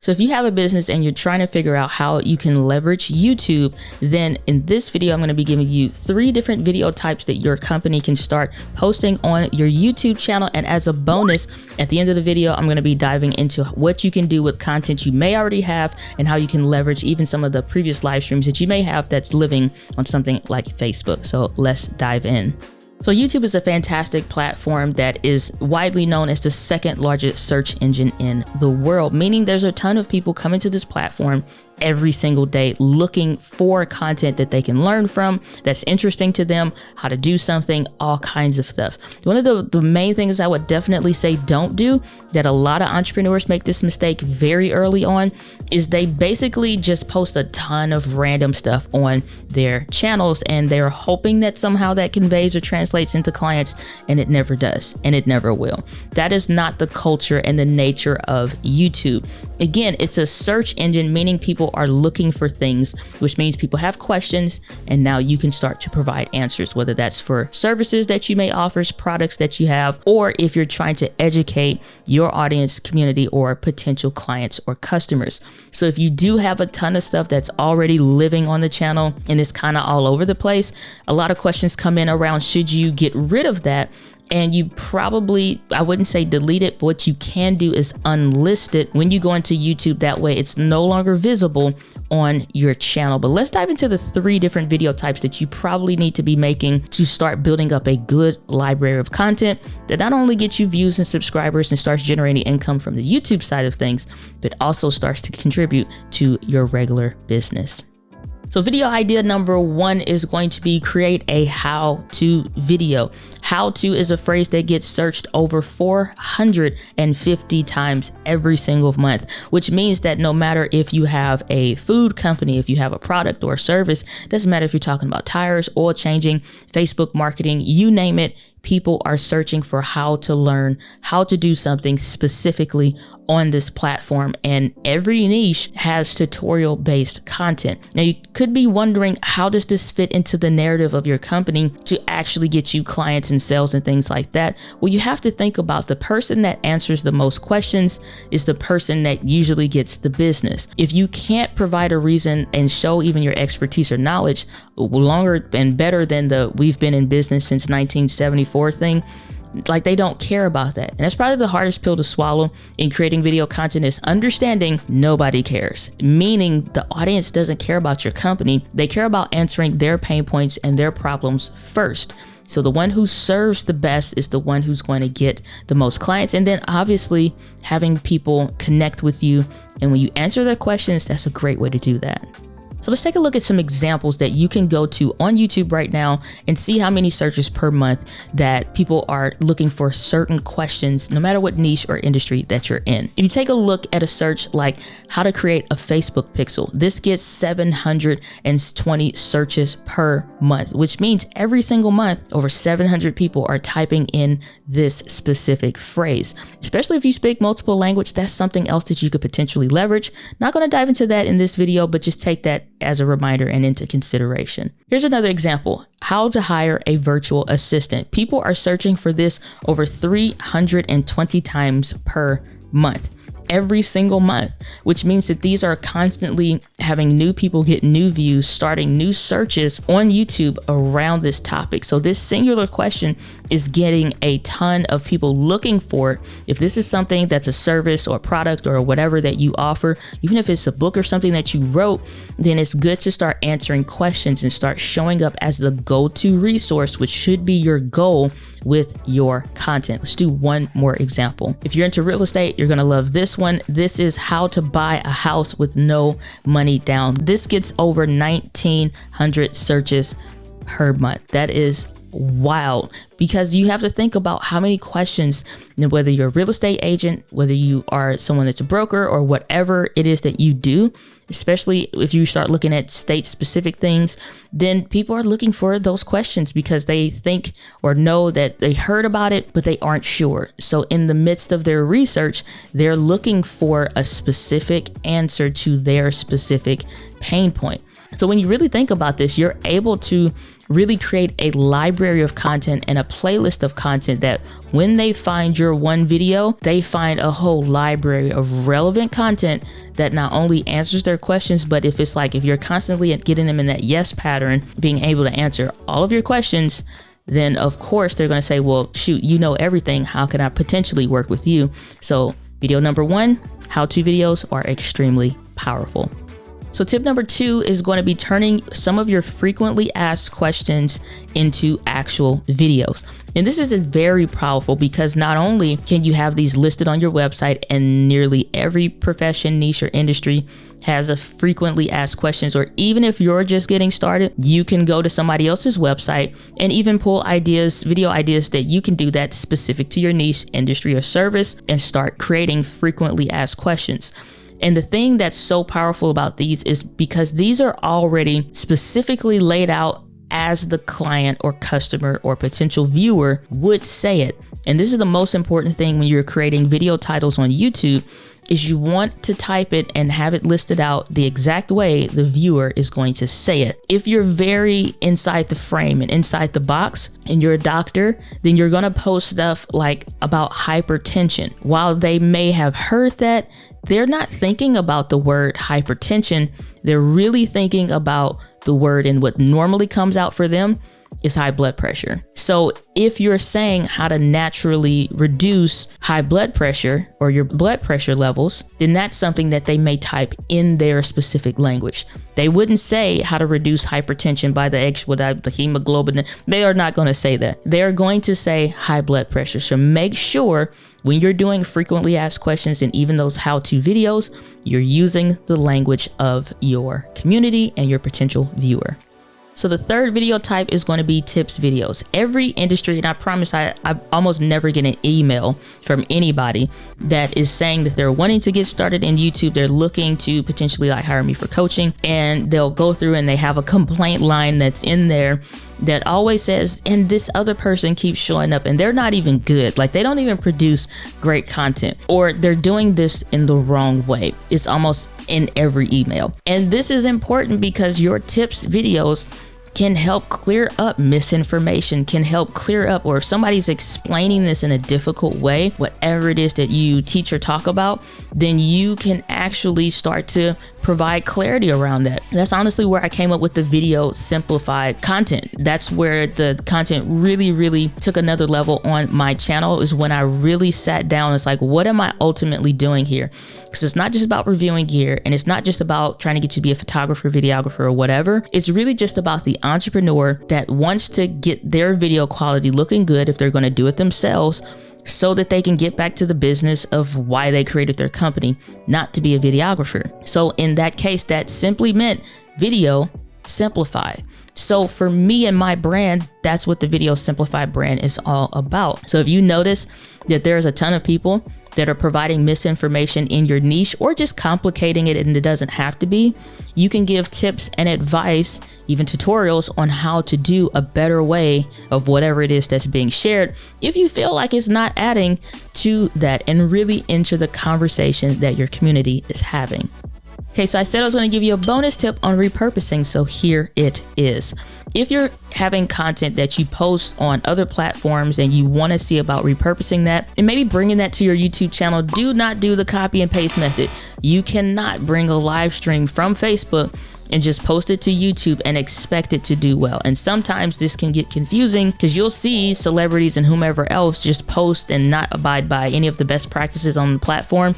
So if you have a business and you're trying to figure out how you can leverage YouTube, then in this video, I'm going to be giving you 3 different video types that your company can start posting on your YouTube channel. And as a bonus, at the end of the video, I'm going to be diving into what you can do with content you may already have and how you can leverage even some of the previous live streams that you may have that's living on something like Facebook. So let's dive in. So YouTube is a fantastic platform that is widely known as the 2nd largest search engine in the world, meaning there's a ton of people coming to this platform every single day looking for content that they can learn from, that's interesting to them, how to do something, all kinds of stuff. One of the main things I would definitely say don't do, that a lot of entrepreneurs make this mistake very early on, is they basically just post a ton of random stuff on their channels and they're hoping that somehow that conveys or translates into clients, and it never does, and it never will. That is not the culture and the nature of YouTube. Again, it's a search engine, meaning people are looking for things, which means people have questions, and now you can start to provide answers, whether that's for services that you may offer, products that you have, or if you're trying to educate your audience, community, or potential clients or customers. So if you do have a ton of stuff that's already living on the channel and it's kind of all over the place, a lot of questions come in around, should you get rid of that? And you probably, I wouldn't say delete it, but what you can do is unlist it when you go into YouTube. That way it's no longer visible on your channel. But let's dive into the 3 different video types that you probably need to be making to start building up a good library of content that not only gets you views and subscribers and starts generating income from the YouTube side of things, but also starts to contribute to your regular business. So video idea number 1 is going to be create a how-to video. How-to is a phrase that gets searched over 450 times every single month, which means that no matter if you have a food company, if you have a product or a service, doesn't matter if you're talking about tires, oil changing, Facebook marketing, you name it, people are searching for how to learn how to do something specifically on this platform, and every niche has tutorial based content. Now you could be wondering, how does this fit into the narrative of your company to actually get you clients and sales and things like that? Well, you have to think about the person that answers the most questions is the person that usually gets the business. If you can't provide a reason and show even your expertise or knowledge longer and better than the we've been in business since 1974 thing, like, they don't care about that. And that's probably the hardest pill to swallow in creating video content, is understanding nobody cares, meaning the audience doesn't care about your company. They care about answering their pain points and their problems first. So the one who serves the best is the one who's going to get the most clients. And then obviously having people connect with you. And when you answer their questions, that's a great way to do that. So let's take a look at some examples that you can go to on YouTube right now and see how many searches per month that people are looking for certain questions, no matter what niche or industry that you're in. If you take a look at a search like how to create a Facebook pixel, this gets 720 searches per month, which means every single month, over 700 people are typing in this specific phrase. Especially if you speak multiple language, that's something else that you could potentially leverage. Not going to dive into that in this video, but just take that as a reminder and into consideration. Here's another example: how to hire a virtual assistant. People are searching for this over 320 times per month. Every single month, which means that these are constantly having new people get new views, starting new searches on YouTube around this topic. So this singular question is getting a ton of people looking for it. If this is something that's a service or product or whatever that you offer, even if it's a book or something that you wrote, then it's good to start answering questions and start showing up as the go-to resource, which should be your goal with your content. Let's do one more example. If you're into real estate, you're gonna love this one. This is how to buy a house with no money down. This gets over 1,900 searches per month. That is wild, because you have to think about how many questions, whether you're a real estate agent, whether you are someone that's a broker or whatever it is that you do, especially if you start looking at state specific things, then people are looking for those questions because they think or know that they heard about it, but they aren't sure. So in the midst of their research, they're looking for a specific answer to their specific pain point. So when you really think about this, you're able to really create a library of content and a playlist of content that when they find your one video, they find a whole library of relevant content that not only answers their questions, but if you're constantly getting them in that yes pattern, being able to answer all of your questions, then of course they're going to say, well, shoot, you know everything. How can I potentially work with you? So video number 1, how-to videos are extremely powerful. So tip number 2 is going to be turning some of your frequently asked questions into actual videos. And this is very powerful because not only can you have these listed on your website, and nearly every profession, niche, or industry has a frequently asked questions, or even if you're just getting started, you can go to somebody else's website and even pull ideas, video ideas that you can do that's specific to your niche, industry, or service, and start creating frequently asked questions. And the thing that's so powerful about these is because these are already specifically laid out as the client or customer or potential viewer would say it. And this is the most important thing when you're creating video titles on YouTube, is you want to type it and have it listed out the exact way the viewer is going to say it. If you're very inside the frame and inside the box and you're a doctor, then you're going to post stuff like about hypertension. While they may have heard that, they're not thinking about the word hypertension. They're really thinking about the word, and what normally comes out for them is high blood pressure. So if you're saying how to naturally reduce high blood pressure or your blood pressure levels, then that's something that they may type in their specific language. They wouldn't say how to reduce hypertension by the hemoglobin. They are not going to say that. They are going to say high blood pressure. So make sure when you're doing frequently asked questions and even those how-to videos, you're using the language of your community and your potential viewer. So the third video type is going to be tips videos. Every industry, and I promise I almost never get an email from anybody that is saying that they're wanting to get started in YouTube. They're looking to potentially hire me for coaching, and they'll go through and they have a complaint line that's in there that always says, and this other person keeps showing up and they're not even good. Like, they don't even produce great content, or they're doing this in the wrong way. It's almost in every email. And this is important because your tips videos can help clear up misinformation, can help clear up, or if somebody's explaining this in a difficult way, whatever it is that you teach or talk about, then you can actually start to provide clarity around that. That's honestly where I came up with the video simplified content. That's where the content really took another level on my channel, is when I really sat down. It's like, what am I ultimately doing here? Because it's not just about reviewing gear, and it's not just about trying to get you to be a photographer, videographer, or whatever. It's really just about the entrepreneur that wants to get their video quality looking good if they're going to do it themselves, so that they can get back to the business of why they created their company, not to be a videographer. So in that case, that simply meant video simplified. So for me and my brand, that's what the Video Simplified brand is all about. So if you notice that there's a ton of people that are providing misinformation in your niche, or just complicating it, and it doesn't have to be, you can give tips and advice, even tutorials on how to do a better way of whatever it is that's being shared, if you feel like it's not adding to that, and really enter the conversation that your community is having. Okay, so I said I was going to give you a bonus tip on repurposing, so here it is. If you're having content that you post on other platforms and you want to see about repurposing that and maybe bringing that to your YouTube channel, do not do the copy and paste method. You cannot bring a live stream from Facebook and just post it to YouTube and expect it to do well. And sometimes this can get confusing because you'll see celebrities and whomever else just post and not abide by any of the best practices on the platform,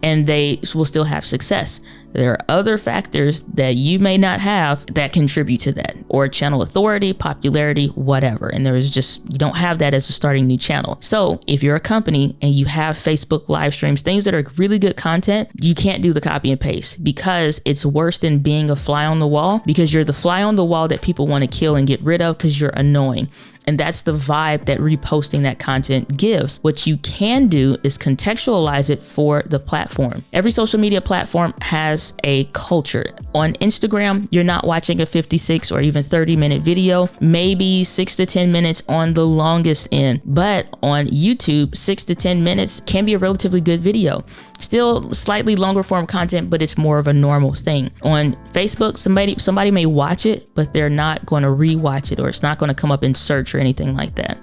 and they will still have success. There are other factors that you may not have that contribute to that, or channel authority, popularity, whatever. And you don't have that as a starting new channel. So if you're a company and you have Facebook live streams, things that are really good content, you can't do the copy and paste, because it's worse than being a fly on the wall, because you're the fly on the wall that people want to kill and get rid of because you're annoying. And that's the vibe that reposting that content gives. What you can do is contextualize it for the platform. Every social media platform has a culture. On Instagram, you're not watching a 56 or even 30-minute video, maybe 6 to 10 minutes on the longest end. But on YouTube, 6 to 10 minutes can be a relatively good video. Still slightly longer form content, but it's more of a normal thing. On Facebook, somebody may watch it, but they're not going to rewatch it, or it's not going to come up in search or anything like that.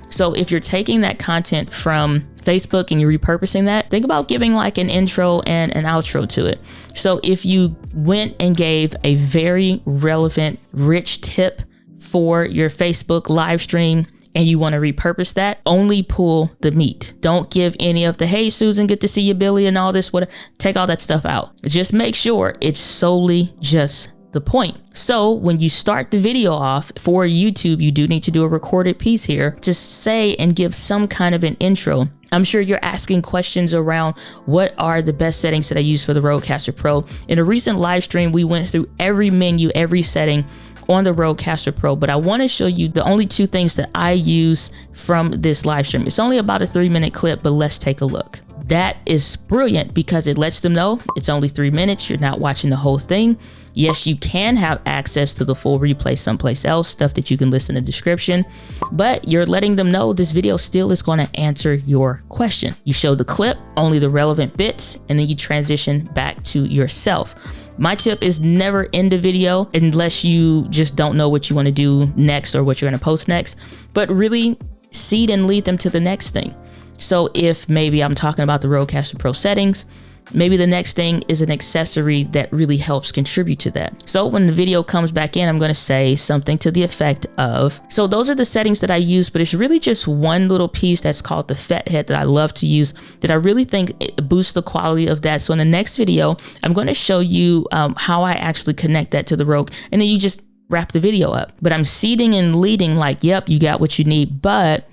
So if you're taking that content from Facebook and you're repurposing that, think about giving like an intro and an outro to it. So if you went and gave a very relevant, rich tip for your Facebook live stream, and you want to repurpose that, only pull the meat. Don't give any of the, hey, Susan, good to see you, Billy, and all this, whatever. Take all that stuff out. Just make sure it's solely just the point. So when you start the video off for YouTube, you do need to do a recorded piece here to say and give some kind of an intro. I'm sure you're asking questions around what are the best settings that I use for the Rodecaster Pro. In a recent live stream, we went through every menu, every setting on the Rodecaster Pro, but I want to show you the only 2 things that I use from this live stream. It's only about a 3-minute clip, but let's take a look. That is brilliant because it lets them know it's only 3 minutes. You're not watching the whole thing. Yes, you can have access to the full replay someplace else, stuff that you can listen in the description, but you're letting them know this video still is going to answer your question. You show the clip, only the relevant bits, and then you transition back to yourself. My tip is never end a video unless you just don't know what you want to do next or what you're going to post next, but really seed and lead them to the next thing. So if maybe I'm talking about the Rodecaster Pro settings, maybe the next thing is an accessory that really helps contribute to that. So when the video comes back in, I'm going to say something to the effect of, so those are the settings that I use, but it's really just one little piece that's called the FET head that I love to use, that I really think it boosts the quality of that. So in the next video, I'm going to show you how I actually connect that to the Rode, and then you just wrap the video up. But I'm seeding and leading like, yep, you got what you need, but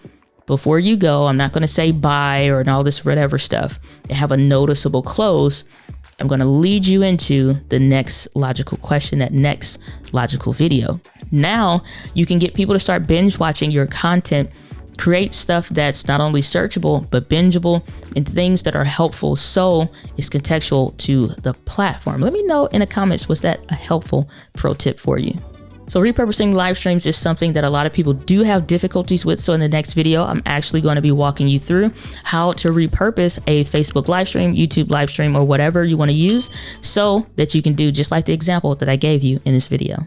before you go, I'm not going to say bye or all this whatever stuff and have a noticeable close. I'm going to lead you into the next logical question, that next logical video. Now you can get people to start binge watching your content, create stuff that's not only searchable, but bingeable, and things that are helpful. So it's contextual to the platform. Let me know in the comments, was that a helpful pro tip for you? So repurposing live streams is something that a lot of people do have difficulties with. So in the next video, I'm actually going to be walking you through how to repurpose a Facebook live stream, YouTube live stream, or whatever you want to use so that you can do just like the example that I gave you in this video.